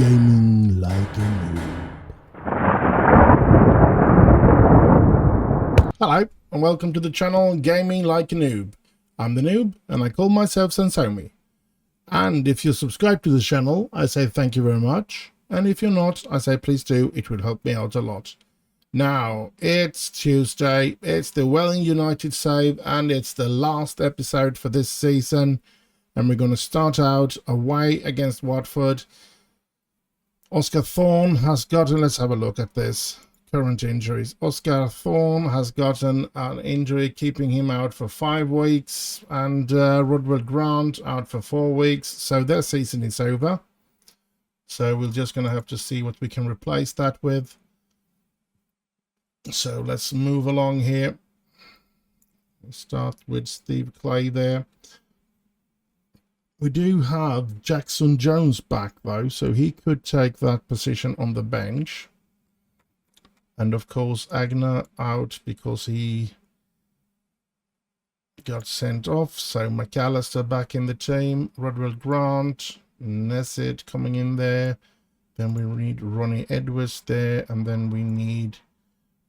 Gaming like a noob. Hello and welcome to the channel Gaming Like a Noob. I'm the Noob and I call myself Sensomi. And if you're subscribed to the channel, I say thank you very much. And if you're not, I say please do, it would help me out a lot. Now, it's Tuesday, it's the Welling United save, and it's the last episode for this season. And we're going to start out away against Watford. Oscar Thorne has gotten, let's have a look at this. Current injuries. Oscar Thorne has gotten an injury keeping him out for 5 weeks, and Rodwell Grant out for 4 weeks. So their season is over. So we're just going to have to see what we can replace that with. So let's move along here. We'll start with Steve Clay there. We do have Jackson Jones back though, so he could take that position on the bench. And of course Agner out because he got sent off. So McAllister back in the team. Rodwell Grant, Nesset coming in there. Then we need Ronnie Edwards there, and then we need,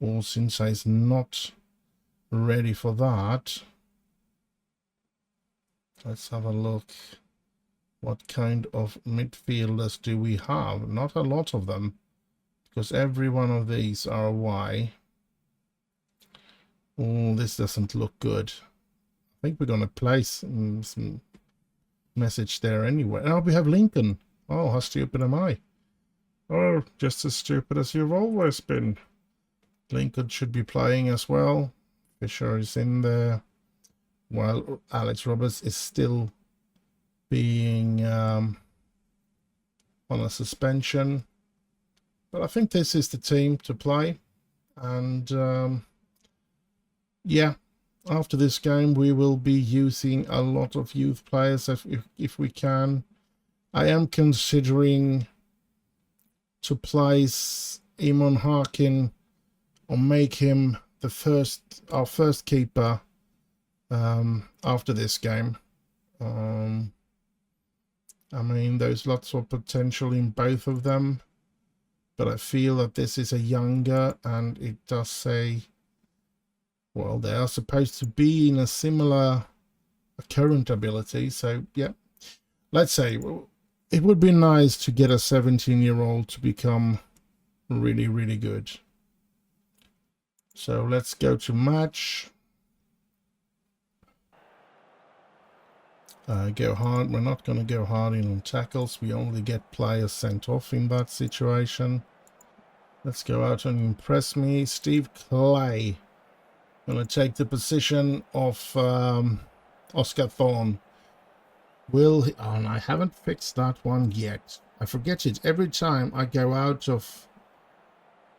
well, since he's not ready for that, let's have a look. What kind of midfielders do we have? Not a lot of them, because every one of these are away. Oh, this doesn't look good. I think we're going to place some message there anyway. Oh, we have Lincoln. Oh, how stupid am I? Oh, just as stupid as you've always been. Lincoln should be playing as well. Fisher is in there, while Alex Roberts is still being on a suspension. But I think this is the team to play. And yeah, after this game we will be using a lot of youth players if we can. I am considering to place Eamon Harkin or make him our first keeper after this game. I mean, there's lots of potential in both of them, but I feel that this is a younger, and it does say, well, they are supposed to be in a similar current ability. So yeah, let's say it would be nice to get a 17-year-old to become really, really good. So let's go to match. Go hard. We're not going to go hard in on tackles. We only get players sent off in that situation. Let's go out and impress me. Steve Clay going to take the position of Oscar Thorne. Will he? Oh, and I haven't fixed that one yet. I forget it every time I go out of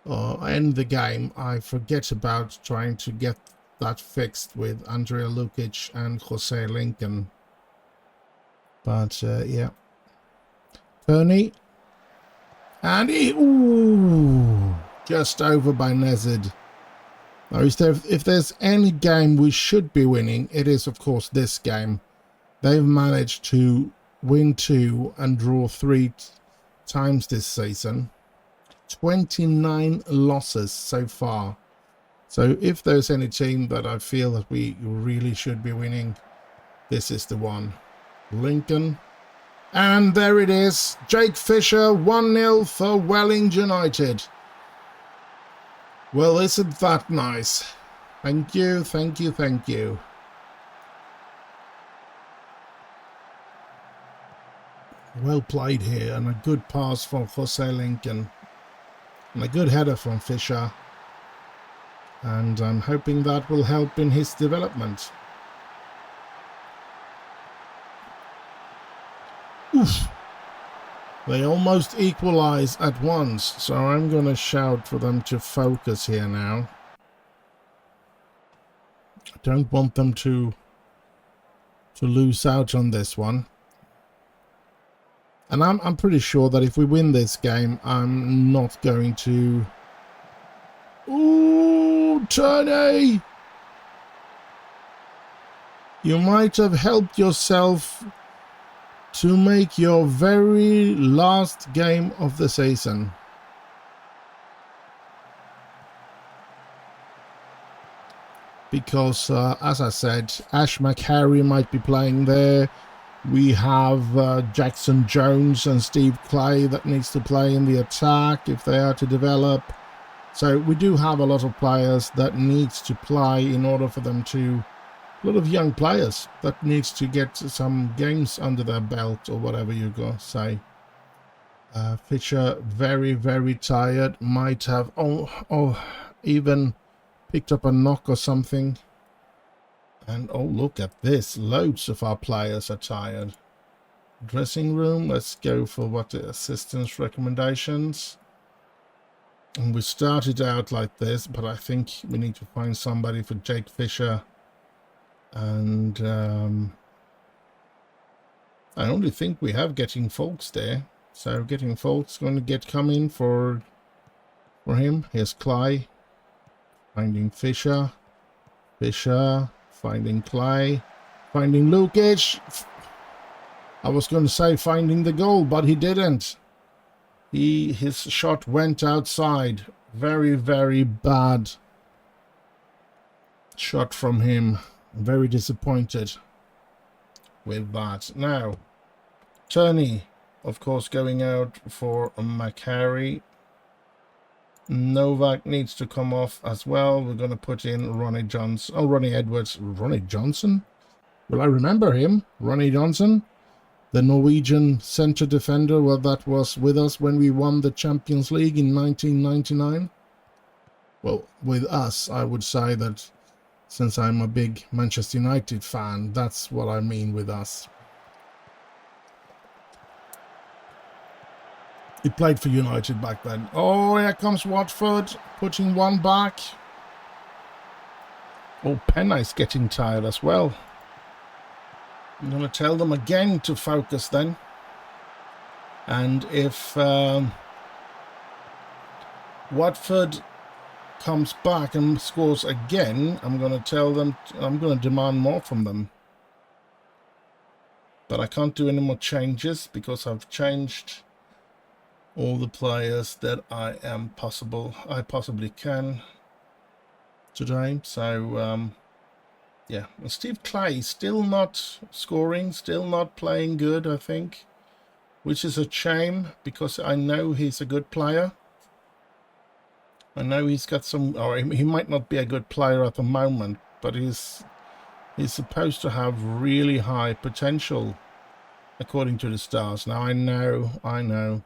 end the game. I forget about trying to get that fixed with Andrea Lukic and Jose Lincoln. But yeah, Kearney, and ooh, just over by Nezid. Now, if there's any game we should be winning, it is of course this game. They've managed to win 2 and draw 3 times this season. 29 losses so far. So if there's any team that I feel that we really should be winning, this is the one. Lincoln, and there it is. Jake Fisher, 1-0 for Welling United. Well, isn't that nice? Thank you, thank you, thank you. Well played here, and a good pass from Jose Lincoln, and a good header from Fisher, and I'm hoping that will help in his development. Oof. They almost equalize at once, so I'm going to shout for them to focus here now. I don't want them to lose out on this one. And I'm pretty sure that if we win this game, I'm not going to... Ooh, Tony! You might have helped yourself to make your very last game of the season. Because, as I said, Ash McHarry might be playing there. We have Jackson Jones and Steve Clay that needs to play in the attack if they are to develop. So we do have a lot of players that needs to play in order for them to... A lot of young players that needs to get some games under their belt or whatever you go say. Fisher very, very tired. Might have even picked up a knock or something. And oh, look at this. Loads of our players are tired. Dressing room. Let's go for what the assistance recommendations. And we started out like this, but I think we need to find somebody for Jake Fisher. And I only think we have Getting Folks there. So Getting Folks going to come in for him. Here's Clay. Finding Fisher. Fisher. Finding Clay. Finding Lukic. I was going to say finding the goal, but he didn't. His shot went outside. Very, very bad shot from him. Very disappointed with that. Now, Turney, of course, going out for McHarry. Novak needs to come off as well. We're going to put in Ronnie Johnson. Oh, Ronnie Edwards. Ronnie Johnson? Well, I remember him. Ronnie Johnson, the Norwegian centre defender. Well, that was with us when we won the Champions League in 1999. Well, with us, I would say that since I'm a big Manchester United fan, that's what I mean with us. He played for United back then. Oh, here comes Watford, putting one back. Oh, Penney's getting tired as well. I'm going to tell them again to focus then. And if Watford comes back and scores again, I'm going to tell them, I'm going to demand more from them. But I can't do any more changes because I've changed all the players that I possibly can today. So yeah, and Steve Clay still not scoring, still not playing good, I think, which is a shame because I know he's a good player. I know he's got some, or he might not be a good player at the moment, but he's supposed to have really high potential according to the stars. Now I know.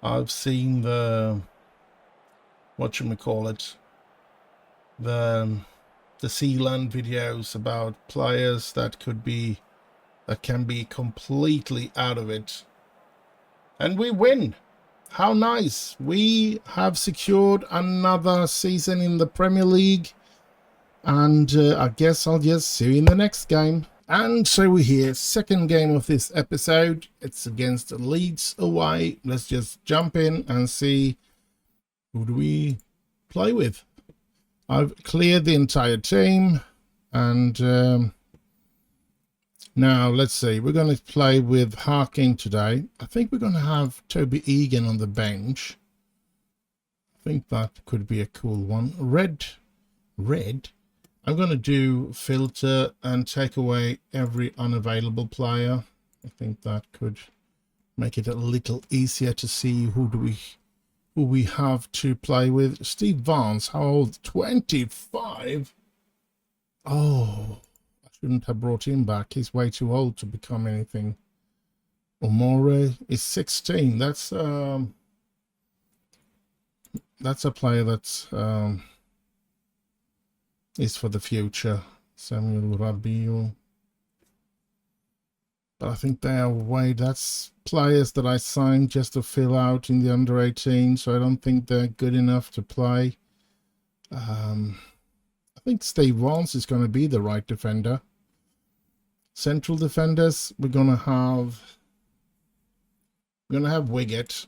I've seen the, whatchamacallit, the Sealand videos about players that can be completely out of it. And we win. How nice. We have secured another season in the Premier League. And I guess I'll just see you in the next game. And so we're here, second game of this episode. It's against Leeds away. Let's just jump in and see who do we play with. I've cleared the entire team. And now let's see. We're going to play with Harkin today. I think we're going to have Toby Egan on the bench. I think that could be a cool one. Red. I'm going to do filter and take away every unavailable player. I think that could make it a little easier to see who we have to play with. Steve Vance, how old? 25? Oh, I shouldn't have brought him back. He's way too old to become anything. Omore is 16. That's a player that's is for the future. Samuel Rabiot. But I think they are way, that's players that I signed just to fill out in the under 18, so I don't think they're good enough to play. I think Steve Vance is going to be the right defender. Central defenders, we're going to have Wiggett.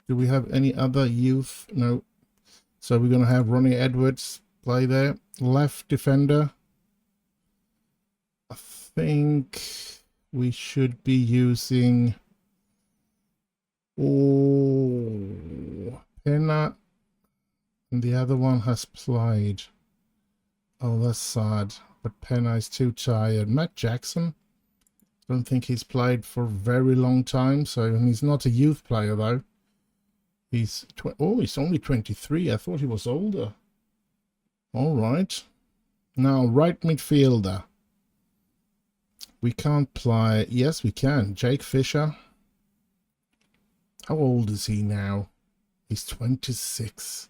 Do we have any other youth? No. So we're going to have Ronnie Edwards play there. Left defender, I think we should be using... Oh, Penna, and the other one has played. Oh, that's sad. But Penna is too tired. Matt Jackson, I don't think he's played for a very long time. So he's not a youth player though. He's he's only 23. I thought he was older. All right. Now right midfielder. We can't play. Yes, we can. Jake Fisher. How old is he now? He's 26.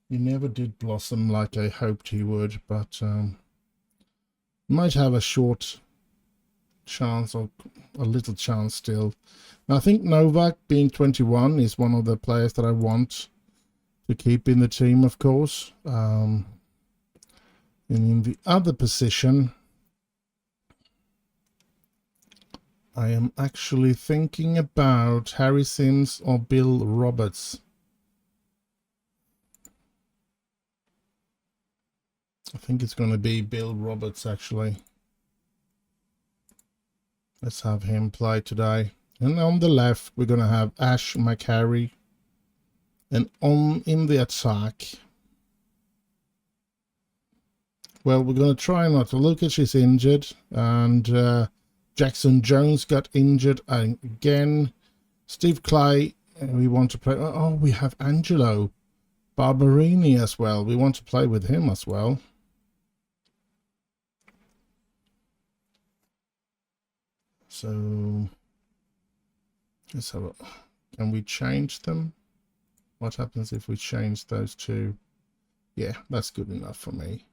He never did blossom like I hoped he would, but might have a short chance or a little chance still. Now, I think Novak, being 21, is one of the players that I want to keep in the team, of course. And in the other position, I am actually thinking about Harry Sims or Bill Roberts. I think it's going to be Bill Roberts, actually. Let's have him play today. And on the left, we're going to have Ash McCarry. And in the attack, well, we're going to try not to. Lukic is injured. And Jackson Jones got injured again. Steve Clay, we want to play. Oh, we have Angelo Barberini as well. We want to play with him as well. So let's have a, can we change them? What happens if we change those two? Yeah, that's good enough for me.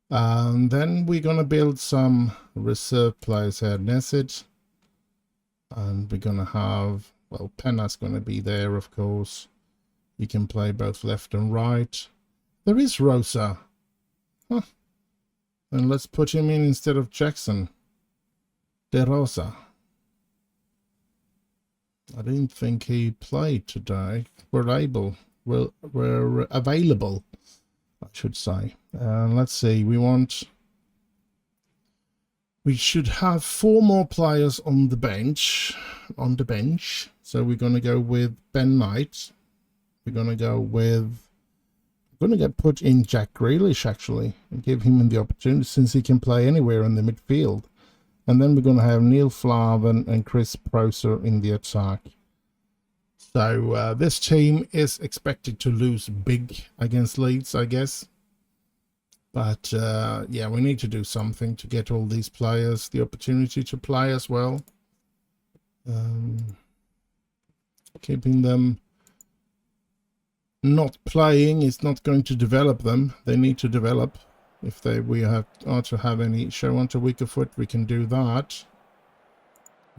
And then we're going to build some reserve players here. Nesit. And we're going to have, well, Penna's going to be there, of course. He can play both left and right. There is Rosa. Huh. And let's put him in instead of Jackson. De Rosa. I didn't think he played today. We're available, I should say. Let's see. We should have 4 more players on the bench. So we're going to go with Ben Knight. We're going to get put in Jack Grealish, actually, and give him the opportunity since he can play anywhere in the midfield. And then we're going to have Neil Flavin and Chris Proser in the attack. So this team is expected to lose big against Leeds, I guess. But yeah, we need to do something to get all these players the opportunity to play as well. Keeping them not playing is not going to develop them. They need to develop. If we are to have any show onto weaker foot, we can do that.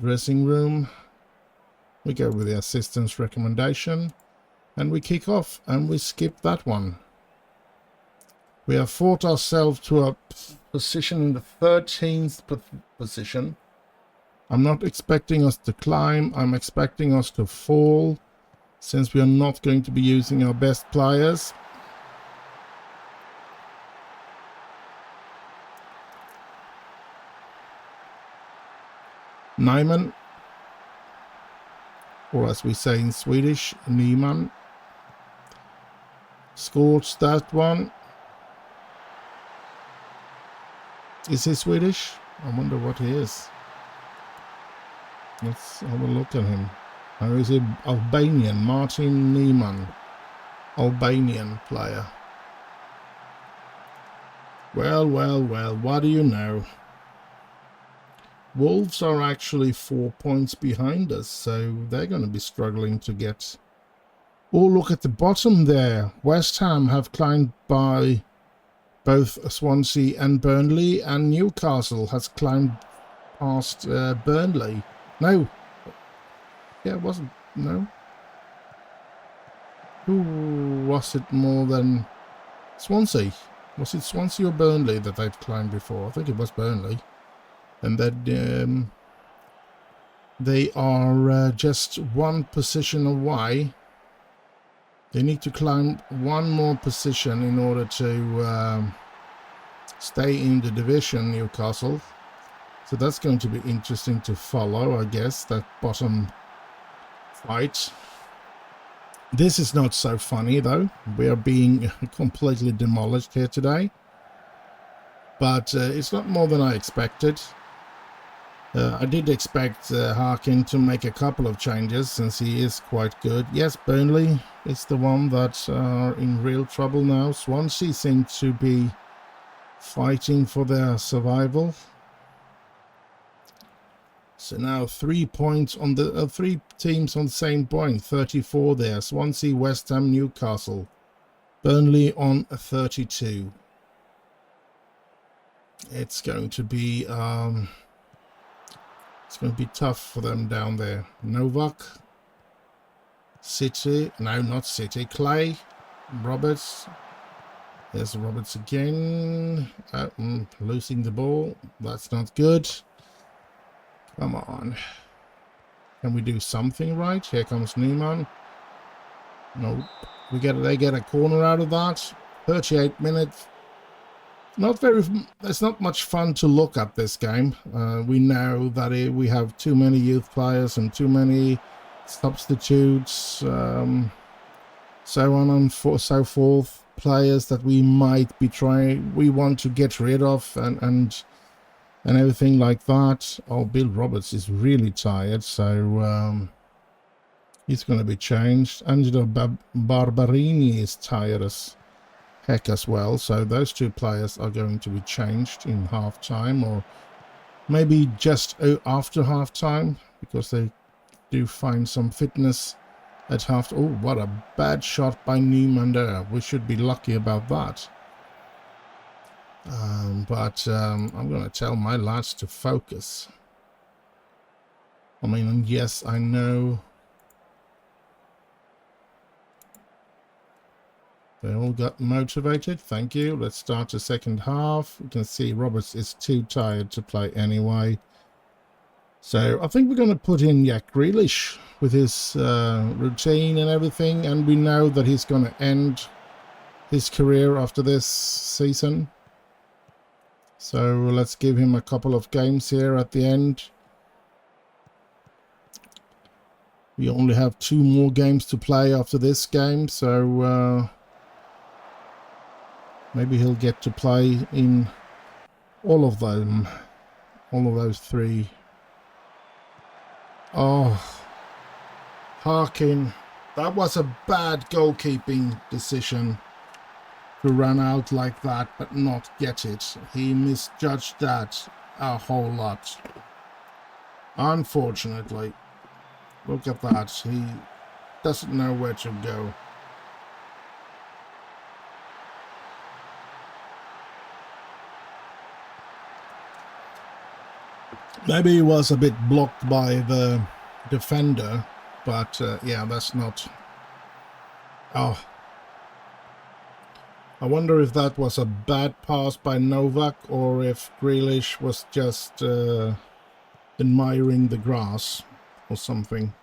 Dressing room. We go with the assistant's recommendation. And we kick off. And we skip that one. We have fought ourselves to a position in the 13th position. I'm not expecting us to climb. I'm expecting us to fall. Since we are not going to be using our best players. Nyman, or as we say in Swedish, Nyman, scored that one. Is he Swedish? I wonder what he is. Let's have a look at him. How is he? Albanian, Martin Nyman, Albanian player. Well, what do you know? Wolves are actually 4 points behind us, so they're going to be struggling to get... Oh, look at the bottom there. West Ham have climbed by both Swansea and Burnley, and Newcastle has climbed past Burnley. No. Yeah, it wasn't. No. Who was it more than Swansea? Was it Swansea or Burnley that they've climbed before? I think it was Burnley. And that they are just one position away. They need to climb one more position in order to stay in the division, Newcastle. So that's going to be interesting to follow, I guess, that bottom fight. This is not so funny, though. We are being completely demolished here today. But it's not more than I expected. I did expect Harkin to make a couple of changes, since he is quite good. Yes, Burnley is the one that are in real trouble now. Swansea seem to be fighting for their survival. So now 3 points on the 3 teams on the same point, 34 there. Swansea, West Ham, Newcastle. Burnley on 32. It's going to be tough for them down there. Novak, City, no, not City. Clay, Roberts. There's Roberts again. Losing the ball. That's not good. Come on. Can we do something right? Here comes Newman. Nope. They get a corner out of that. 38 minutes. It's not much fun to look at this game. We know that we have too many youth players and too many substitutes, so on and so forth. Players that we might be we want to get rid of and everything like that. Oh, Bill Roberts is really tired, so he's going to be changed. Angelo Barberini is tired as heck as well, so those two players are going to be changed in half-time, or maybe just after half-time, because they do find some fitness at half. Oh, what a bad shot by Newman there. We should be lucky about that. But I'm going to tell my lads to focus. I mean, yes, I know they all got motivated. Thank you. Let's start the second half. You can see Roberts is too tired to play anyway. So I think we're going to put in Jack Grealish with his routine and everything. And we know that he's going to end his career after this season. So let's give him a couple of games here at the end. We only have 2 more games to play after this game. So maybe he'll get to play in all of them. All of those 3. Oh, Harkin. That was a bad goalkeeping decision to run out like that but not get it. He misjudged that a whole lot. Unfortunately. Look at that. He doesn't know where to go. Maybe he was a bit blocked by the defender, but yeah, that's not... Oh. I wonder if that was a bad pass by Novak, or if Grealish was just admiring the grass or something.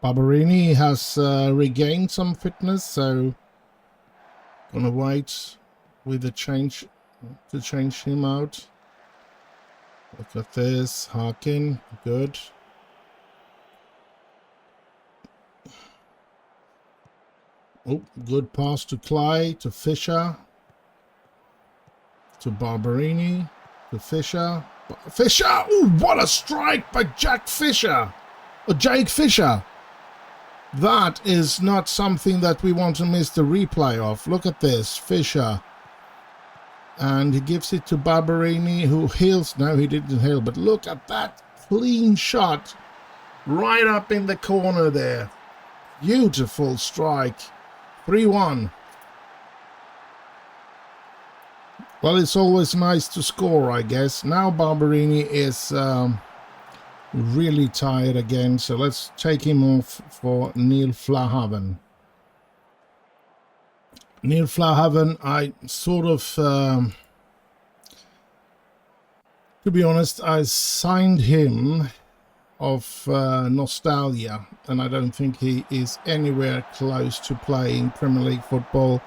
Barberini has regained some fitness, so gonna wait with the change to change him out. Look at this. Harkin, good. Oh, good pass to Clay, to Fisher, to Barberini, to Fisher. Fisher! Oh, what a strike by Jake Fisher! That is not something that we want to miss the replay of. Look at this, Fisher. And he gives it to Barberini, who heals. No, he didn't heal, but look at that clean shot right up in the corner there. Beautiful strike. 3-1. Well, it's always nice to score, I guess. Now Barberini is really tired again, so let's take him off for Neil Flahaven. Neil Flahaven, I sort of, to be honest, I signed him of nostalgia, and I don't think he is anywhere close to playing Premier League football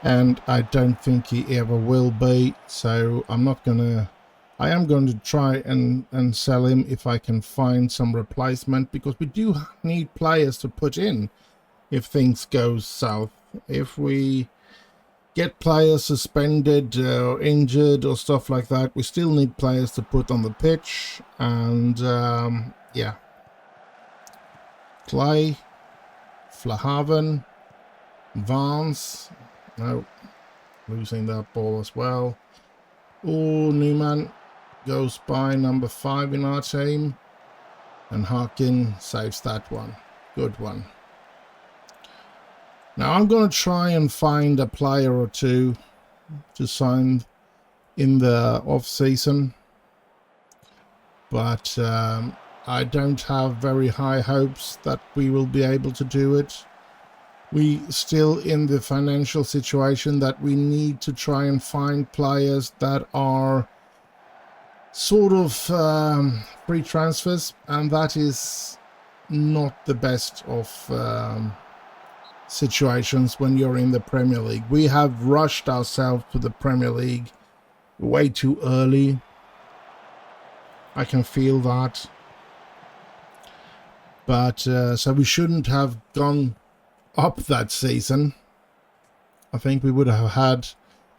and I don't think he ever will be. So I am going to try and sell him if I can find some replacement, because we do need players to put in if things go south. If we get players suspended or injured or stuff like that, we still need players to put on the pitch. And yeah, Clay, Flahaven, Vance, no, losing that ball as well. Oh, Newman goes by number 5 in our team, and Harkin saves that one. Good one. Now I'm going to try and find a player or two to sign in the off season, but I don't have very high hopes that we will be able to do it. We still in the financial situation that we need to try and find players that are sort of free transfers, and that is not the best of situations when you're in the Premier League. We have rushed ourselves to the Premier League way too early. I can feel that. But so we shouldn't have gone up that season. I think we would have had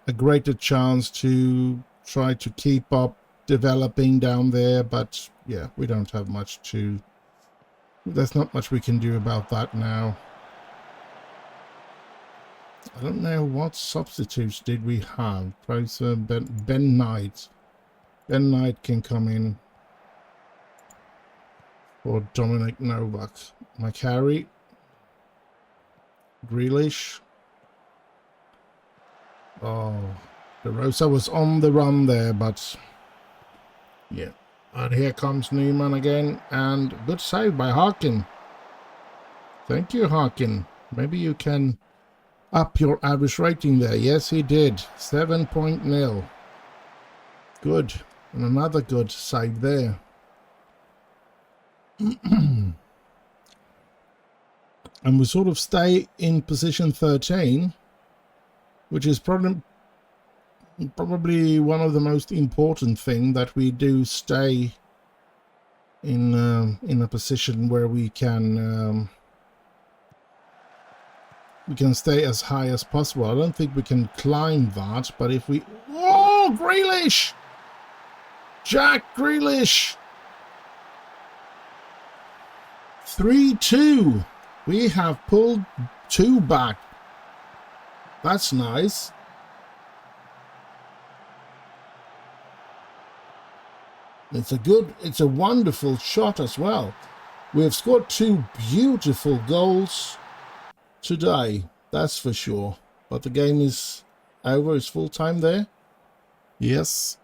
a greater chance to try to keep up developing down there, but yeah, we don't have much there's not much we can do about that now. I don't know what substitutes did we have. Ben Knight. Ben Knight can come in for Dominic Novak. Macari, Grealish. Oh, De Rosa was on the run there, but yeah. And here comes Newman again, and good save by Harkin. Thank you, Harkin. Maybe you can up your average rating there. Yes, he did. 7.0. Good. And another good save there. And we sort of stay in position 13, which is probably one of the most important thing, that we do stay in a position where we can stay as high as possible. I don't think we can climb that, but if we... Oh, Grealish! Jack Grealish! 3-2. We have pulled 2 back. That's nice. It's a wonderful shot as well. We have scored 2 beautiful goals today, that's for sure. But the game is over. It's full time there. Yes.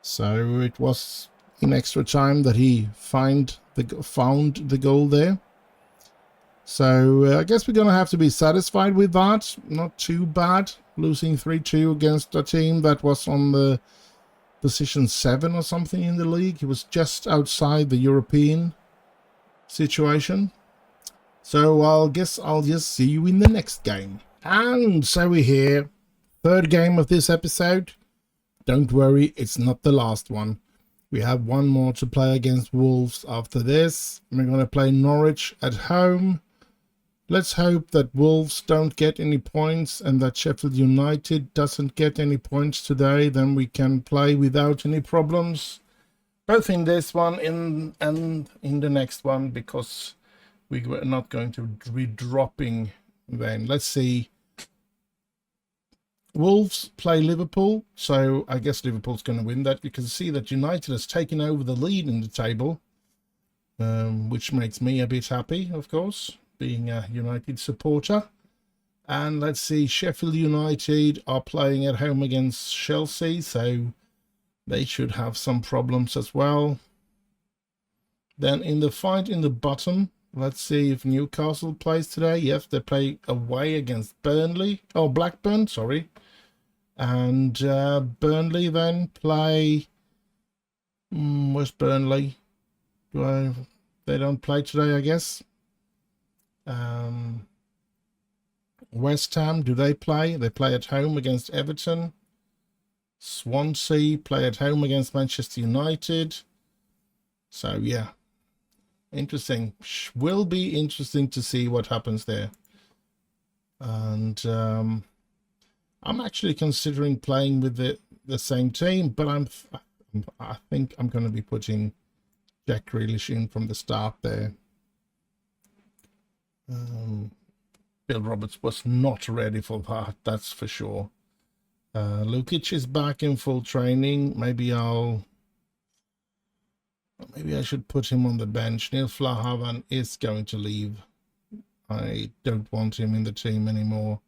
So it was in extra time that he found the goal there. So I guess we're going to have to be satisfied with that. Not too bad. Losing 3-2 against a team that was on the position 7 or something in the league. It was just outside the European situation. So I guess I'll just see you in the next game. And so we're here. 3rd game of this episode. Don't worry, it's not the last one. We have one more to play against Wolves after this. We're going to play Norwich at home. Let's hope that Wolves don't get any points and that Sheffield United doesn't get any points today. Then we can play without any problems. Both in this one and in the next one, because we were not going to be dropping then. Let's see. Wolves play Liverpool, so I guess Liverpool's going to win that. You can see that United has taken over the lead in the table, which makes me a bit happy, of course, being a United supporter. And let's see, Sheffield United are playing at home against Chelsea, so they should have some problems as well. Then in the fight in the bottom, let's see if Newcastle plays today. Yes, they play away against Blackburn, sorry. And Burnley then play... where's Burnley? They don't play today, I guess. West Ham, do they play? They play at home against Everton. Swansea play at home against Manchester United. So, yeah. Interesting. Will be interesting to see what happens there. And I'm actually considering playing with the same team, but I think I'm going to be putting Jack Grealish in from the start there. Bill Roberts was not ready for that, that's for sure. Lukic is back in full training. Maybe I should put him on the bench. Neil Flahavan is going to leave. I don't want him in the team anymore.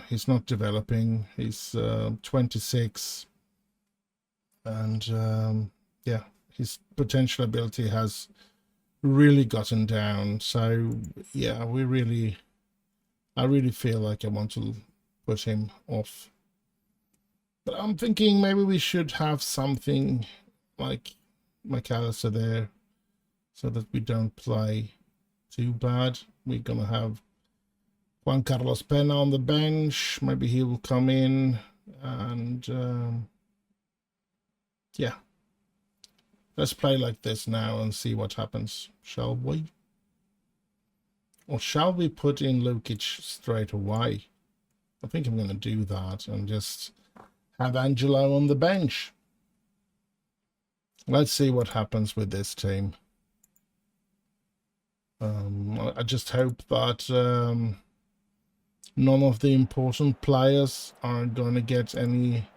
He's not developing. He's 26. And yeah, his potential ability has really gotten down. So yeah, I really feel like I want to put him off. But I'm thinking maybe we should have something like McAllister there so that we don't play too bad. We're going to have Juan Carlos Pena on the bench. Maybe he will come in and yeah. Let's play like this now and see what happens, shall we? Or shall we put in Lukic straight away? I think I'm going to do that and just have Angelo on the bench. Let's see what happens with this team. I just hope that none of the important players are going to get any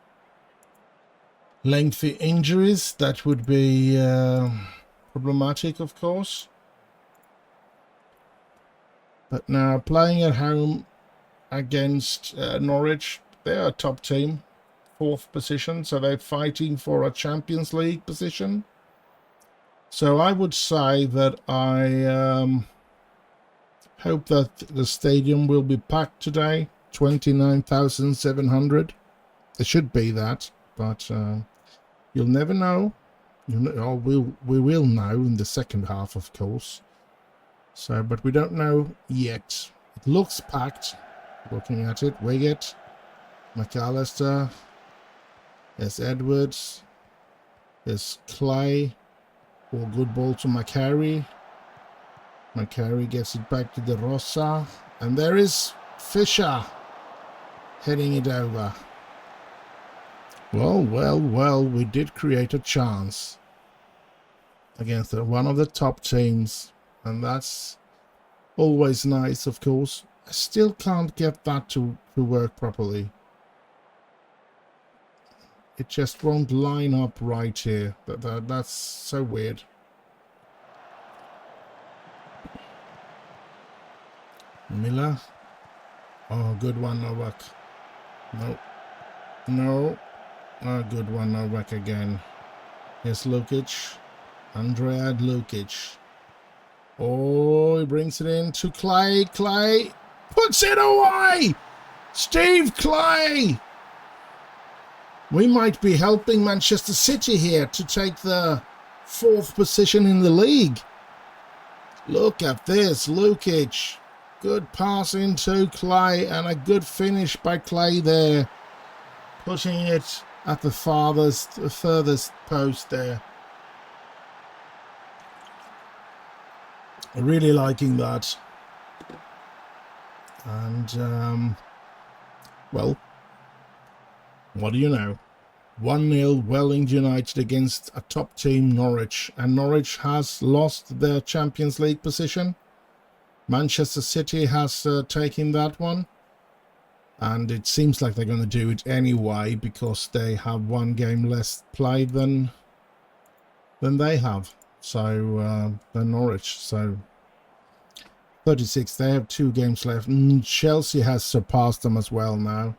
lengthy injuries. That would be problematic, of course. But now playing at home against Norwich, they're a top team, 4th position, so they're fighting for a Champions League position. So I would say that I hope that the stadium will be packed today, 29,700. It should be that, but you'll never know. We will know in the second half, of course. So, but we don't know yet. It looks packed. Looking at it, Wiggett, McAllister, there's Edwards, there's Clay, or good ball to McCarry. McCarry gets it back to De Rosa, and there is Fisher heading it over. Well, we did create a chance against one of the top teams, and that's always nice, of course. I still can't get that to work properly. It just won't line up right here. That's so weird. Miller. Oh, good one, Novak. No. Oh, good one, Novak again. Here's Lukic. Andrea Lukic. Oh, he brings it in to Clay. Clay puts it away! Steve Clay! We might be helping Manchester City here to take the 4th position in the league. Look at this, Lukic. Good pass into Clay and a good finish by Clay there. Putting it at the furthest post there. Really liking that. And, well, what do you know? 1-0 Welling United against a top team, Norwich. And Norwich has lost their Champions League position. Manchester City has taken that one. And it seems like they're going to do it anyway because they have one game less played than they have. So, than Norwich. So, 36, they have 2 games left. Chelsea has surpassed them as well now.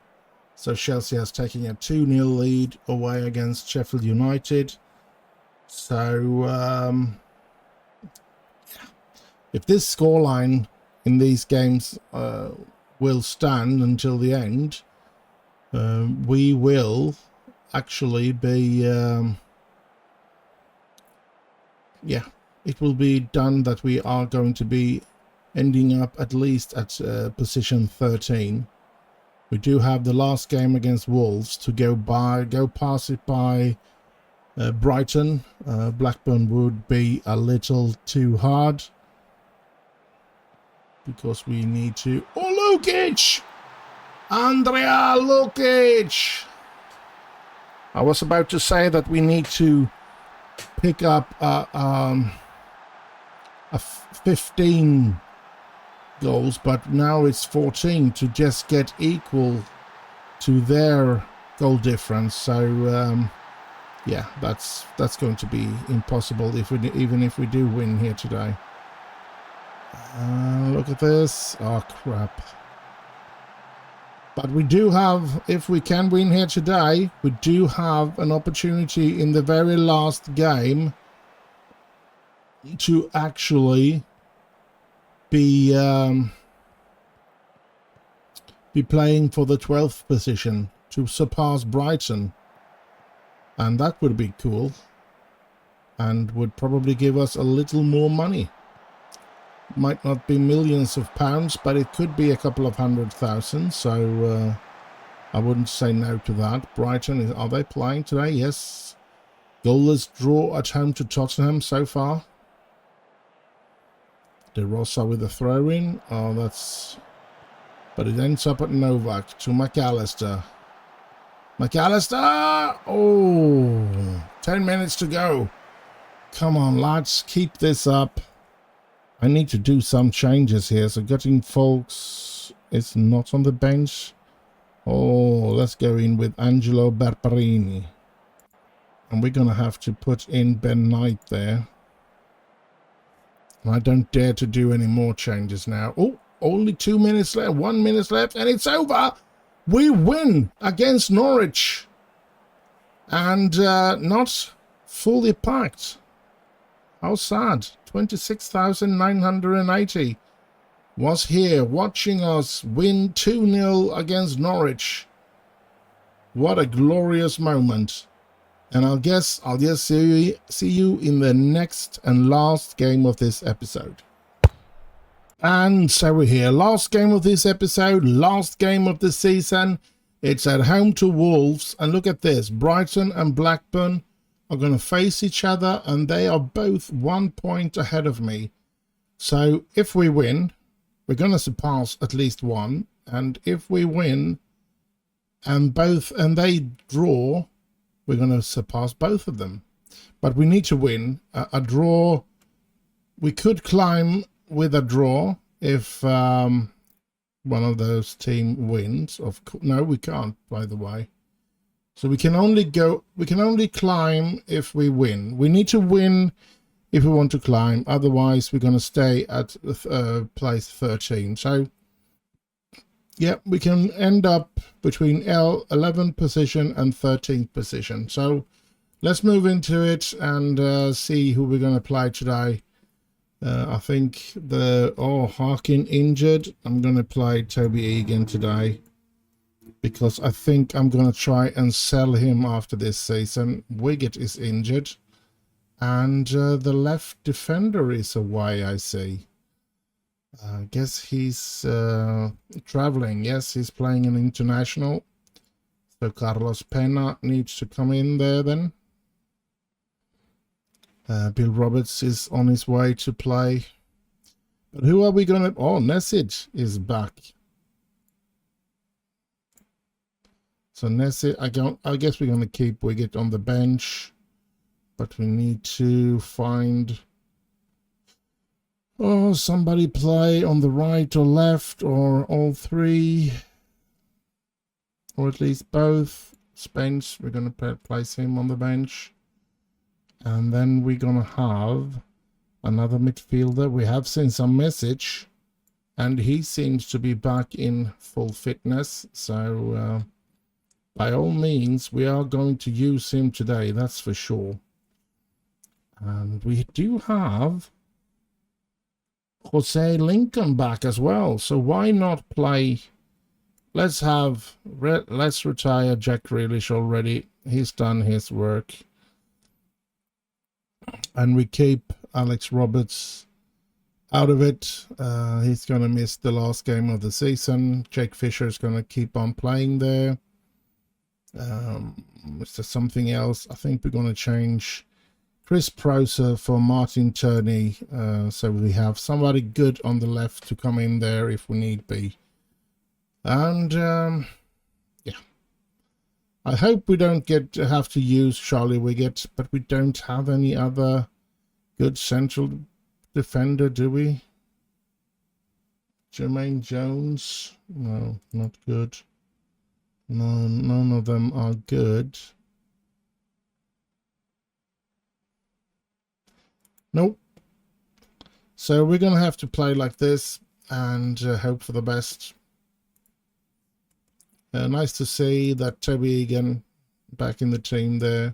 So Chelsea has taken a 2-0 lead away against Sheffield United. So, yeah. If this scoreline in these games will stand until the end, we will actually be, yeah, it will be done that we are going to be ending up at least at position 13. We do have the last game against Wolves to go past it by Brighton. Blackburn would be a little too hard because we need to... Oh, Lukic! Andrea Lukic! I was about to say that we need to pick up a 15 goals, but now it's 14 to just get equal to their goal difference. So yeah, that's going to be impossible even if we do win here today. Look at this. Oh crap. But we do have, if we can win here today, we do have an opportunity in the very last game to actually be playing for the 12th position, to surpass Brighton. And that would be cool. And would probably give us a little more money. Might not be millions of pounds, but it could be a couple of 100,000. So I wouldn't say no to that. Brighton, are they playing today? Yes. Goalless draw at home to Tottenham so far. De Rosa with a throw-in. Oh, that's... But it ends up at Novak to McAllister. McAllister! Oh, 10 minutes to go. Come on, lads, keep this up. I need to do some changes here. So getting Folks is not on the bench. Oh, let's go in with Angelo Barberini. And we're going to have to put in Ben Knight there. I don't dare to do any more changes now. Oh, only 2 minutes left, 1 minute left, and it's over. We win against Norwich. And not fully packed. How sad. 26,980 was here watching us win 2-0 against Norwich. What a glorious moment. And I'll just see you in the next and last game of this episode. And so we're here. Last game of this episode, last game of the season. It's at home to Wolves. And look at this. Brighton and Blackburn are going to face each other, and they are both 1 point ahead of me. So if we win, we're going to surpass at least one. And if we win and they draw, we're going to surpass both of them. But we need to win. A draw, we could climb with a draw if one of those team wins. No, we can't, by the way. So we can only climb if we win. We need to win if we want to climb. Otherwise, we're going to stay at place 13. So, yeah, we can end up between 11th position and 13th position. So let's move into it and see who we're going to play today. I think Harkin injured. I'm going to play Toby Egan today, because I think I'm going to try and sell him after this season. Wiggett is injured. And the left defender is away, I see. I guess he's traveling. Yes, he's playing an international. So Carlos Pena needs to come in there then. Bill Roberts is on his way to play. But who are we going to... Oh, Nesic is back. So Nesic, I guess we're going to keep Wiggett on the bench. But we need to find... Oh, somebody play on the right or left, or all three. Or at least both. Spence, we're going to place him on the bench. And then we're going to have another midfielder. We have seen some message, and he seems to be back in full fitness. So by all means, we are going to use him today, that's for sure. And we do have Jose Lincoln back as well. So why not play? Let's retire Jack Grealish already. He's done his work. And we keep Alex Roberts out of it. He's going to miss the last game of the season. Jake Fisher is going to keep on playing there. Is there something else? I think we're going to change Chris Proser for Martin Turney. So we have somebody good on the left to come in there if we need be. And yeah, I hope we don't have to use Charlie Wiggett, but we don't have any other good central defender, do we? Jermaine Jones? No, not good. No, none of them are good. Nope. So we're going to have to play like this and hope for the best. Nice to see that Toby Egan back in the team there.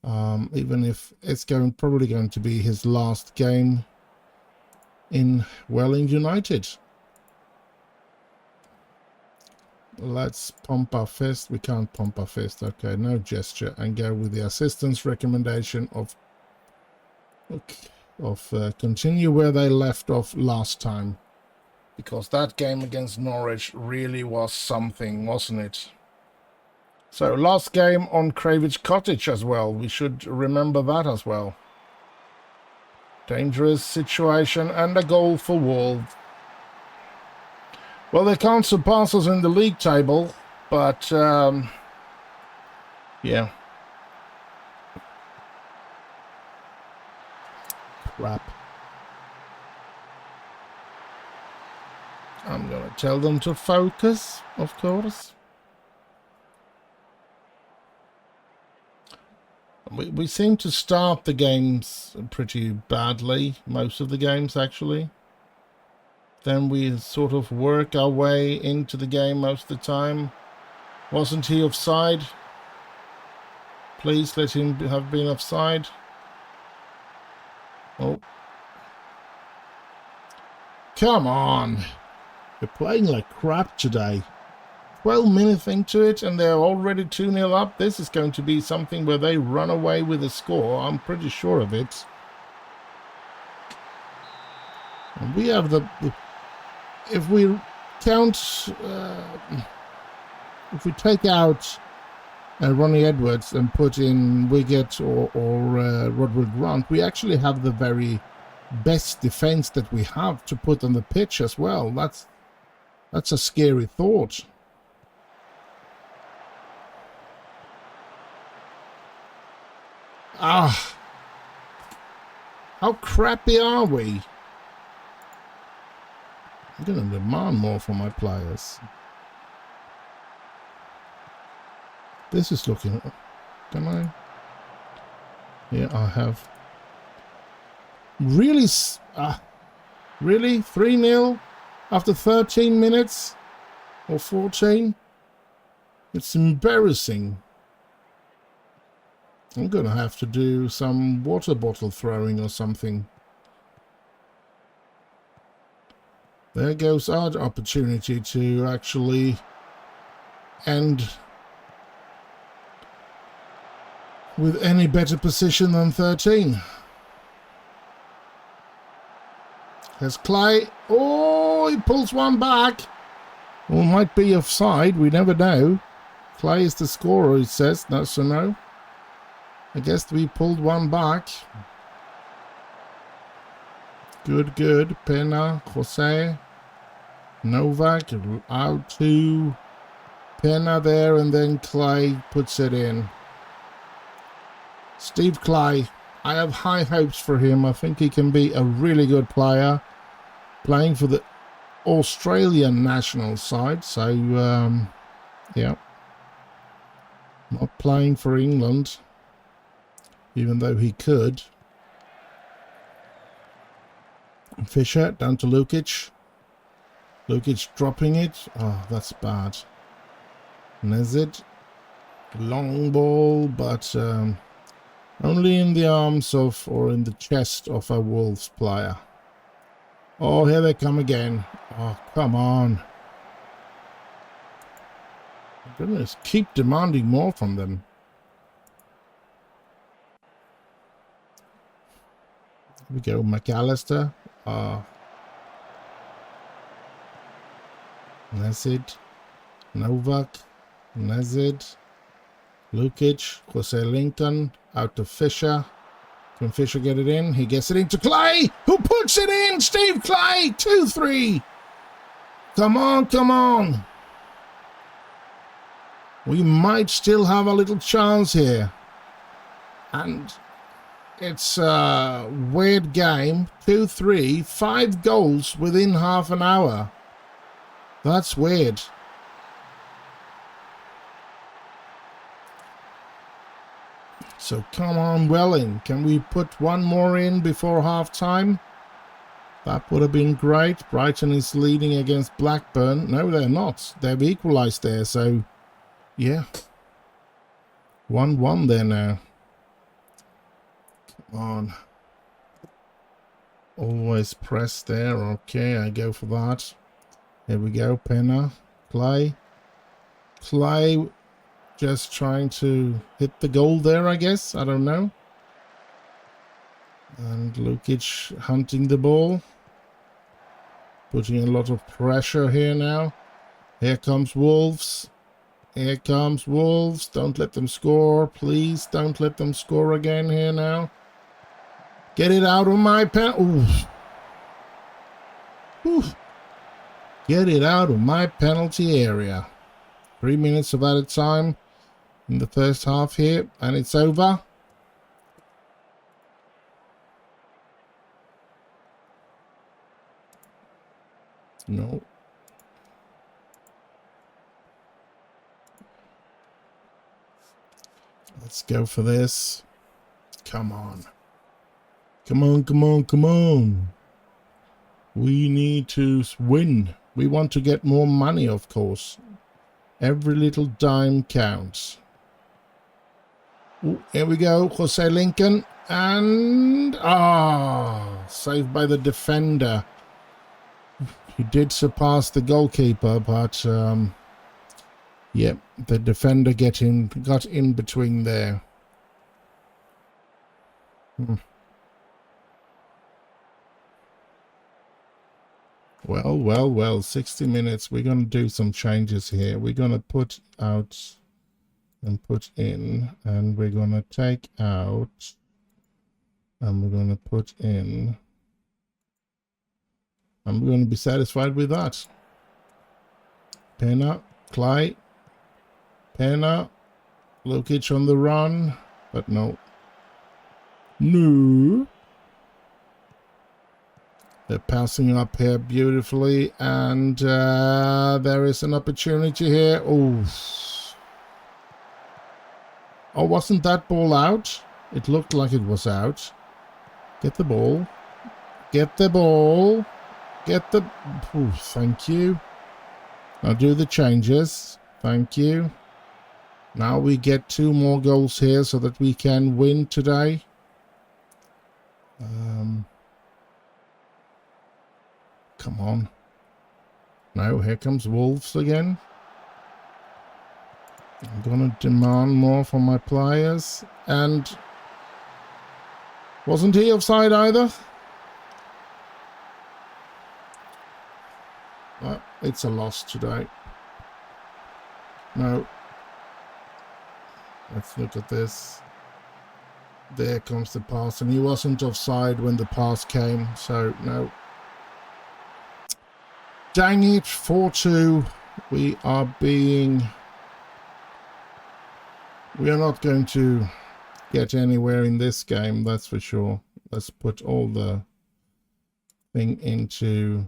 Even if it's probably going to be his last game in Welling United. Let's pump our fist. We can't pump our fist. Okay, no gesture, and go with the assistant's recommendation of continue where they left off last time, because that game against Norwich really was something, wasn't it? So last game on Cravage Cottage as well. We should remember that as well. Dangerous situation and a goal for Wolves. Well, they can't surpass us in the league table, but yeah. Crap. I'm going to tell them to focus, of course. We seem to start the games pretty badly, most of the games actually. Then we sort of work our way into the game most of the time. Wasn't he offside? Please let him have been offside. Oh. Come on. We're playing like crap today. 12 minutes into it and they're already 2-0 up. This is going to be something where they run away with a score. I'm pretty sure of it. And we have if we count, if we take out Ronnie Edwards and put in Wiggett or Roderick Grant, we actually have the very best defense that we have to put on the pitch as well. That's a scary thought. Ah, how crappy are we? I'm going to demand more from my players. This is looking... Can I? Yeah, I have. Really? Really? 3-0 after 13 minutes? Or 14? It's embarrassing. I'm going to have to do some water bottle throwing or something. There goes our opportunity to actually end with any better position than 13. There's Clay. Oh, he pulls one back. Well, might be offside. We never know. Clay is the scorer, it says. No, so no. I guess we pulled one back. Good, good. Pena, Jose, Novak, out to Pena there, and then Clay puts it in. Steve Clay, I have high hopes for him. I think he can be a really good player, playing for the Australian national side. So, yeah, not playing for England, even though he could. Fisher down to Lukic. Lukic dropping it. Oh, that's bad. Nezid. Long ball, but only in the arms of, or in the chest of, a Wolves player. Oh, here they come again. Oh, come on. Goodness, keep demanding more from them. Here we go, McAllister. Nezid, Novak, Nezid, Lukic, Jose Lincoln, out to Fisher. Can Fisher get it in? He gets it into Clay, who puts it in! Steve Clay, 2-3. Come on, come on. We might still have a little chance here. And it's a weird game. 2-3, 5 goals within half an hour. That's weird. So come on, Welling. Can we put one more in before half time? That would have been great. Brighton is leading against Blackburn. No, they're not. They've equalised there, so yeah. 1-1 there now. Come on. Always press there. Okay, I go for that. Here we go. Penna. Clay. Clay just trying to hit the goal there, I guess. I don't know. And Lukic hunting the ball. Putting a lot of pressure here now. Here comes Wolves. Here comes Wolves. Don't let them score. Please don't let them score again here now. Get it out of my pen. Ooh. Ooh. Get it out of my penalty area. 3 minutes of added time in the first half here, and it's over. No. Let's go for this. Come on. Come on, come on, come on. We need to win. We want to get more money, of course. Every little dime counts. Ooh, here we go. Jose Lincoln. And... saved by the defender. He did surpass the goalkeeper, but... yeah, the defender got in between there. Well, 60 minutes. We're going to do some changes here. We're going to put out and put in, and we're going to take out, and we're going to put in. I'm going to be satisfied with that. Penna, Clay, Penna, Lukic on the run, but no. No. They're passing up here beautifully, and there is an opportunity here. Oh, wasn't that ball out? It looked like it was out. Get the ball. Get the ball. Get the... Oh, thank you. Now do the changes. Thank you. Now we get 2 more goals here so that we can win today. Come on. No, here comes Wolves again. I'm going to demand more from my players. And wasn't he offside either? Well, it's a loss today. No. Let's look at this. There comes the pass. And he wasn't offside when the pass came. So, no. Dang it, 4-2. We are not going to get anywhere in this game, that's for sure. Let's put all the thing into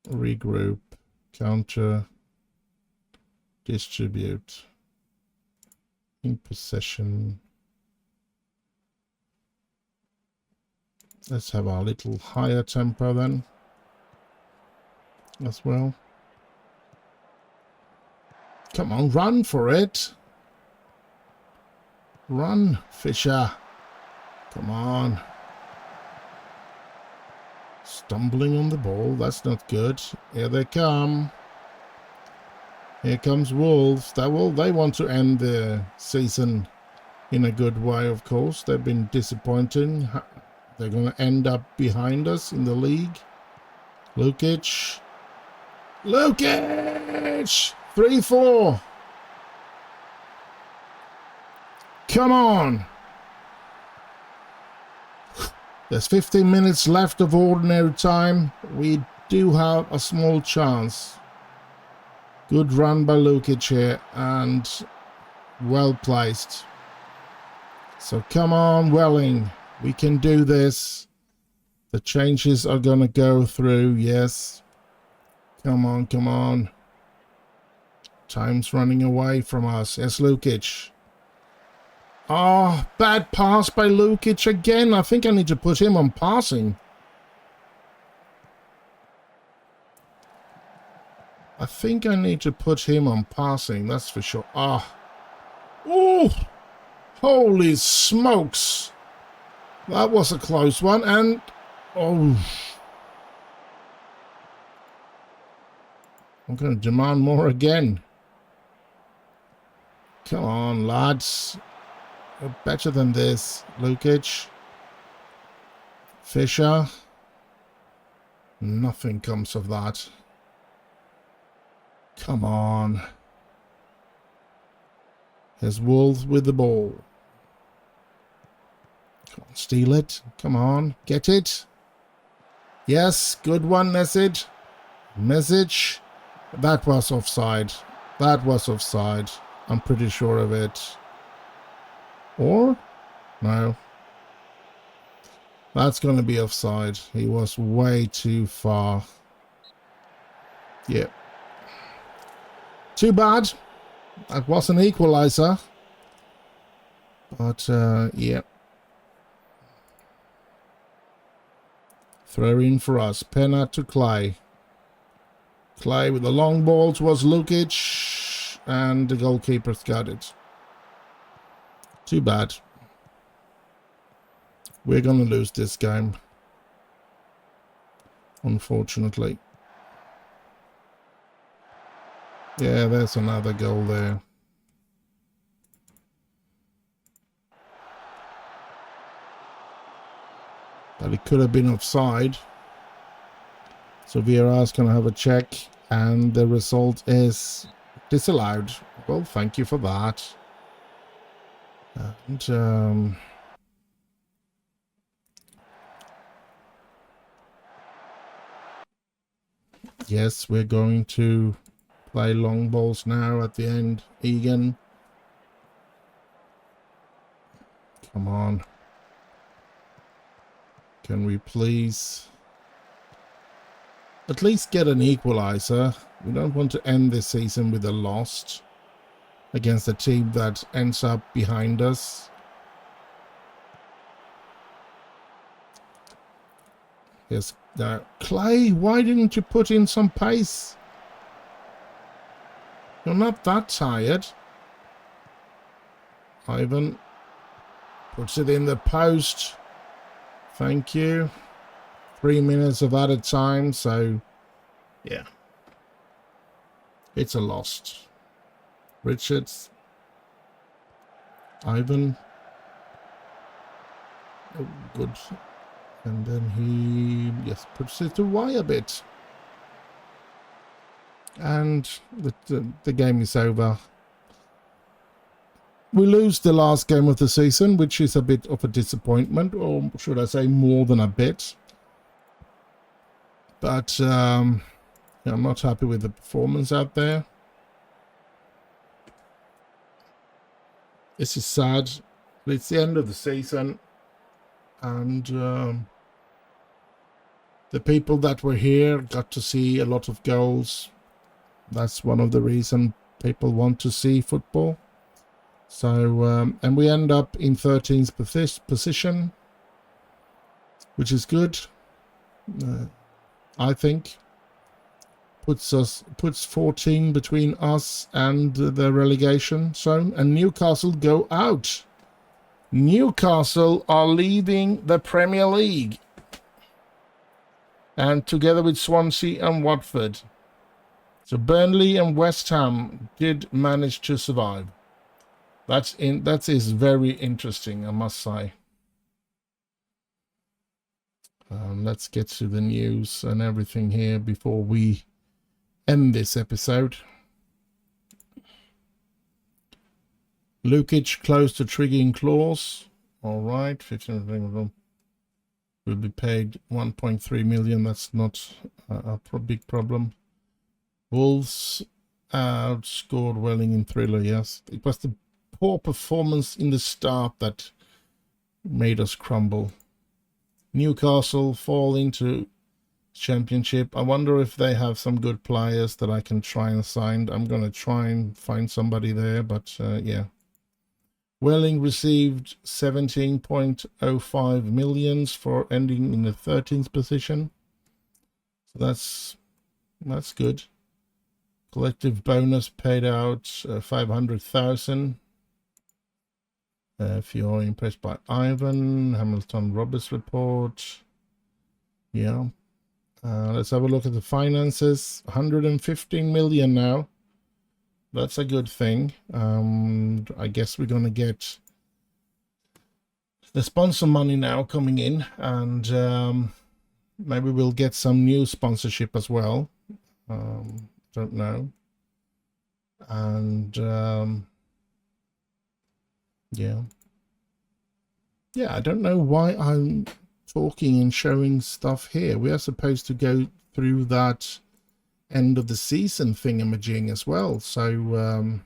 regroup, counter, distribute, in possession. Let's have our little higher tempo then as well. Come on, run for it. Run, Fisher. Come on. Stumbling on the ball. That's not good. Here they come. Here comes Wolves. They want to end the season in a good way, of course. They've been disappointing. They're going to end up behind us in the league. Lukic. Lukic! 3-4. Come on. There's 15 minutes left of ordinary time. We do have a small chance. Good run by Lukic here and well placed. So come on, Welling. We can do this. The changes are going to go through. Yes. Come on, come on. Time's running away from us. Yes, Lukic. Oh, bad pass by Lukic again. I think I need to put him on passing. I think I need to put him on passing, that's for sure. Ah. Oh, holy smokes. That was a close one. And, oh. I'm going to demand more again. Come on, lads. You're better than this. Lukic. Fisher. Nothing comes of that. Come on. Here's Wolves with the ball. Come on, steal it. Come on, get it. Yes, good one, Message. Message. That was offside. That was offside. I'm pretty sure of it. Or? No. That's going to be offside. He was way too far. Yeah. Too bad. That was an equalizer. But, yeah. Throw in for us. Penna to Clay. Clay with the long ball towards Lukic. And the goalkeeper's got it. Too bad. We're going to lose this game. Unfortunately. Yeah, there's another goal there. But it could have been offside. So VAR's going to have a check. And the result is disallowed. Well, thank you for that. And, yes, we're going to play long balls now at the end. Egan. Come on. Can we please at least get an equalizer? We don't want to end this season with a loss against a team that ends up behind us. Yes, now, Clay, why didn't you put in some pace? You're not that tired. Ivan puts it in the post. Thank you. 3 minutes of added time, so yeah. It's a loss. Richards. Ivan. Oh, good. And then he, yes, puts it away a bit. And the game is over. We lose the last game of the season, which is a bit of a disappointment, or should I say more than a bit. But I'm not happy with the performance out there. This is sad. It's the end of the season. And the people that were here got to see a lot of goals. That's one of the reasons people want to see football. So, and we end up in 13th position, which is good. I think puts 14 between us and the relegation zone, and Newcastle go out. Newcastle are leaving the Premier League, and together with Swansea and Watford. So Burnley and West Ham did manage to survive. That is very interesting, I must say. Let's get to the news and everything here before we end this episode. Lukic close to triggering clause. All right, 15 will be paid 1.3 million. That's not a big problem. Wolves outscored Welling in Thriller. Yes, it was the poor performance in the start that made us crumble. Newcastle fall into Championship. I wonder if they have some good players that I can try and sign. I'm going to try and find somebody there, but yeah. Welling received 17.05 million for ending in the 13th position. So that's good. Collective bonus paid out 500,000. If you're impressed by Ivan, Hamilton Roberts report. Yeah. Let's have a look at the finances. 115 million now. That's a good thing. I guess we're going to get the sponsor money now coming in, and maybe we'll get some new sponsorship as well. Don't know. And yeah, I don't know why I'm talking and showing stuff here. We are supposed to go through that end of the season thingamajig as well, so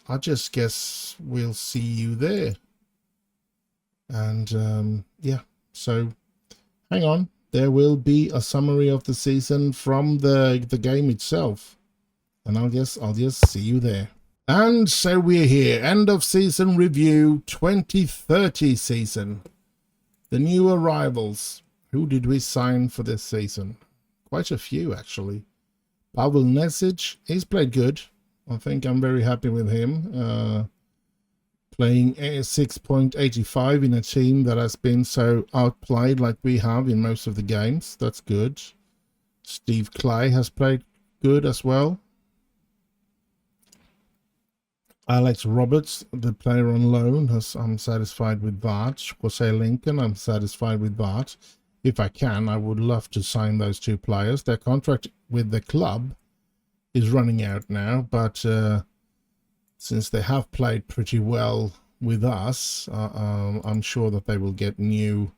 I just guess we'll see you there. And yeah, so hang on, there will be a summary of the season from the game itself, and I'll just see you there. And so we're here, end of season review 2030 season. The new arrivals. Who did we sign for this season? Quite a few, actually. Pavel Nesic, he's played good. I think I'm very happy with him. Playing 6.85 in a team that has been so outplayed like we have in most of the games. That's good. Steve Clay has played good as well. Alex Roberts, the player on loan, I'm satisfied with that. Jose Lincoln, I'm satisfied with that. If I can, I would love to sign those two players. Their contract with the club is running out now, but since they have played pretty well with us, I'm sure that they will get new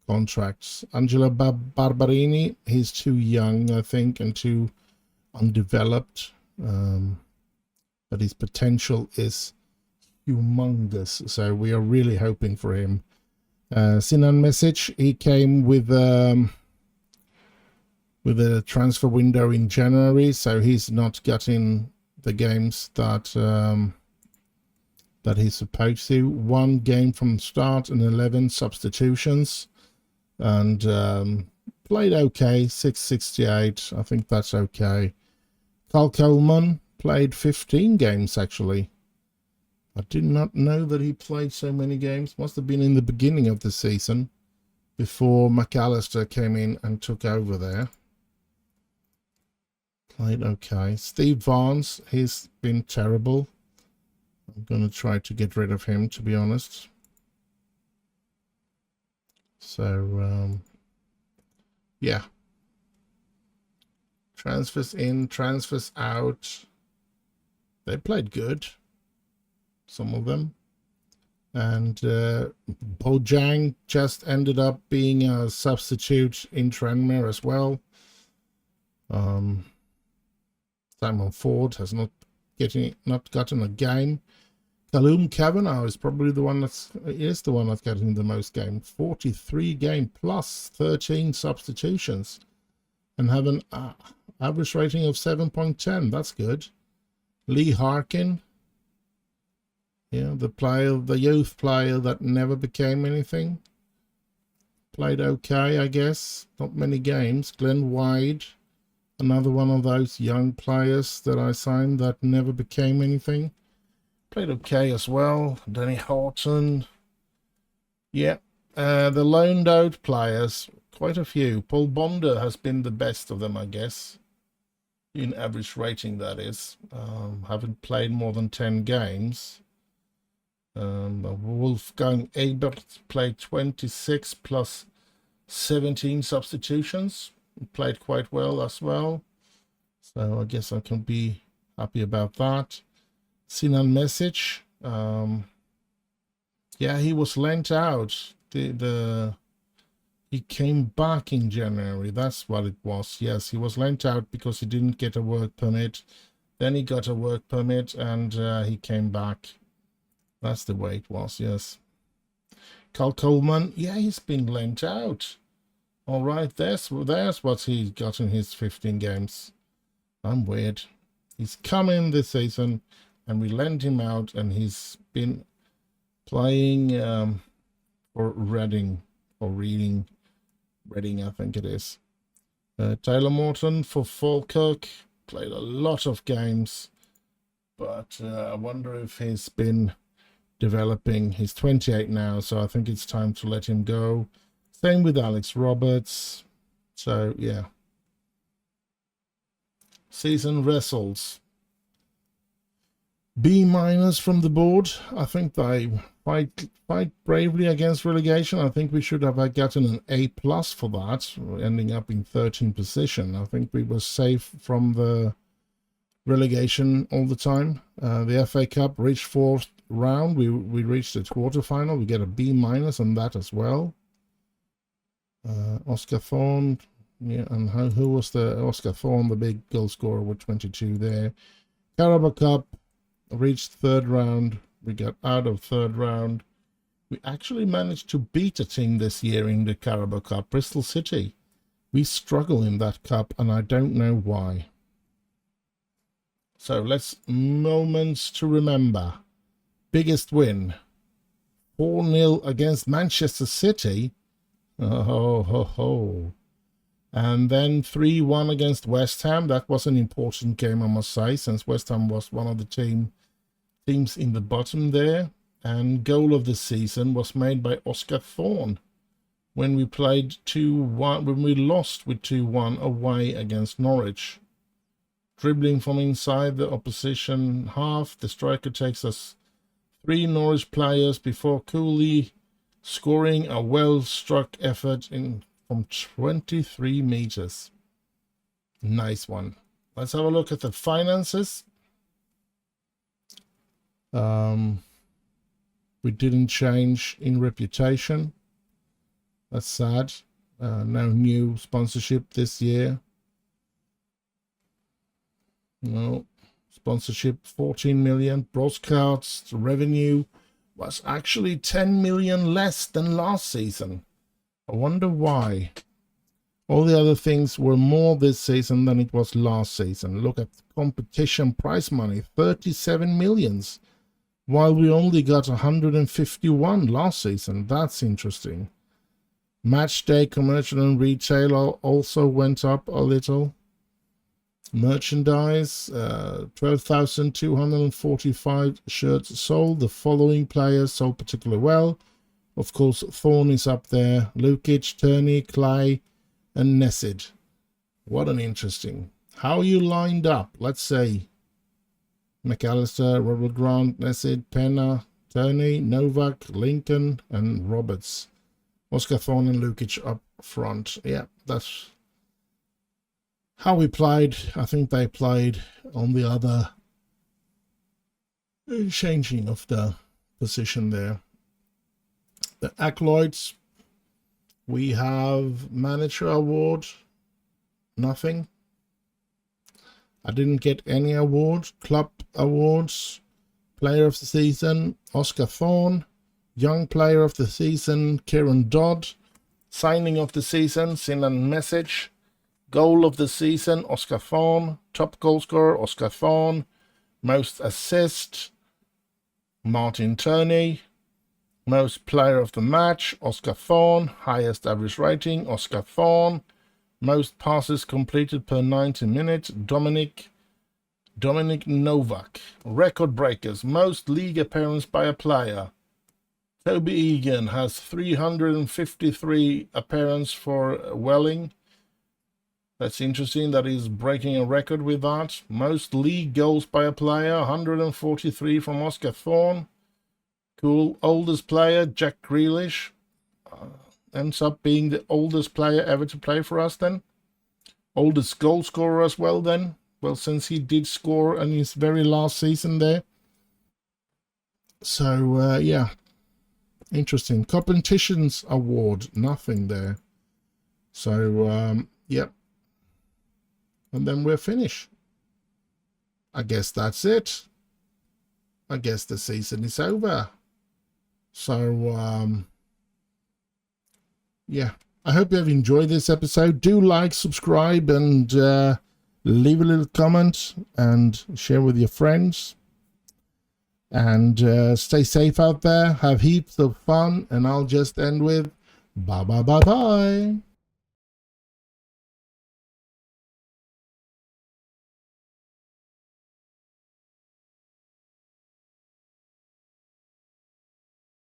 contracts. Angelo Barbarini, he's too young, I think, and too undeveloped. But his potential is humongous, so we are really hoping for him. Sinan Mesic, he came with a transfer window in January, so he's not getting the games that he's supposed to. 1 game from start and 11 substitutions, and played okay. 668, I think that's okay. Carl Coleman played 15 games, actually. I did not know that he played so many games. Must have been in the beginning of the season, before McAllister came in and took over there. Played okay. Steve Barnes, he's been terrible. I'm going to try to get rid of him, to be honest. So, yeah. Transfers in, transfers out. They played good, some of them. And Bojang just ended up being a substitute in Tranmere as well. Simon Ford has not gotten a game. Callum Kavanagh is probably the one that's getting the most games. 43 game plus 13 substitutions, and have an average rating of 7.10. That's good. Lee Harkin, yeah, the youth player that never became anything. Played okay, I guess. Not many games. Glenn Wide, another one of those young players that I signed that never became anything. Played okay as well. Danny Horton. Yeah. The loaned out players, quite a few. Paul Bonder has been the best of them, I guess. In average rating, that is. Haven't played more than 10 games. Wolfgang Ebert played 26 plus 17 substitutions. Played quite well as well. So I guess I can be happy about that. Sinan Mesic, yeah, he was lent out. He came back in January. That's what it was. Yes, he was lent out because he didn't get a work permit. Then he got a work permit and he came back. That's the way it was, yes. Carl Coleman, yeah, he's been lent out. All right, there's what he got in his 15 games. I'm weird. He's come in this season and we lent him out and he's been playing for Reading, I think it is. Tyler Morton for Falkirk played a lot of games, but I wonder if he's been developing. He's 28 now, so I think it's time to let him go. Same with Alex Roberts. So yeah. Season results. B- from the board. I think they fight bravely against relegation. I think we should have gotten an A+ for that, ending up in 13th position. I think we were safe from the relegation all the time. The FA Cup reached 4th round. We reached the quarterfinal. We get a B- on that as well. Oscar Thorne, yeah, and who was the Oscar Thorne, the big goal scorer with 22 there. Carabao Cup reached 3rd round. We got out of 3rd round. We actually managed to beat a team this year in the Carabao Cup, Bristol City. We struggle in that cup and I don't know why. So let's moments to remember. Biggest win, 4-0 against Manchester City. Oh, ho, ho. And then 3-1 against West Ham. That was an important game, I must say, since West Ham was one of the teams in the bottom there. And goal of the season was made by Oscar Thorne when we played 2-1, when we lost with 2-1 away against Norwich. Dribbling from inside the opposition half, the striker takes us 3 Norwich players before coolly scoring a well-struck effort from 23 meters. Nice one. Let's have a look at the finances. We didn't change in reputation. That's sad. No new sponsorship this year. No. Sponsorship 14 million. Broadcast revenue was actually 10 million less than last season. I wonder why. All the other things were more this season than it was last season. Look at competition prize money, 37 millions, while we only got 151 last season. That's interesting. Match day commercial and retail also went up a little. Merchandise, 12,245 shirts sold. The following players sold particularly well. Of course, Thorne is up there. Lukic, Turney, Clay, and Nessid. What an interesting. How you lined up? Let's say McAllister, Robert Grant, Nessid, Penna, Turney, Novak, Lincoln, and Roberts. Oscar Thorne and Lukic up front. Yeah, that's how we played. I think they played on the other changing of the position there. The accolades, we have manager award, nothing. I didn't get any award. Club awards, player of the season, Oscar Thorne. Young player of the season, Kieran Dodd. Signing of the season, Sinan Mesic. Goal of the season, Oscar Thorne. Top goal scorer, Oscar Thorne. Most assist, Martin Turney. Most player of the match, Oscar Thorne. Highest average rating, Oscar Thorne. Most passes completed per 90 minutes, Dominic Novak. Record breakers, most league appearance by a player. Toby Egan has 353 appearances for Welling. That's interesting that he's breaking a record with that. Most league goals by a player, 143 from Oscar Thorne. Cool. Oldest player, Jack Grealish. Ends up being the oldest player ever to play for us then. Oldest goal scorer as well then. Well, since he did score in his very last season there. So, yeah. Interesting. Competitions award. Nothing there. So, yep. And then we're finished. I guess that's it. I guess the season is over. So, yeah. I hope you have enjoyed this episode. Do like, subscribe, and leave a little comment and share with your friends. And stay safe out there. Have heaps of fun. And I'll just end with bye, bye, bye, bye.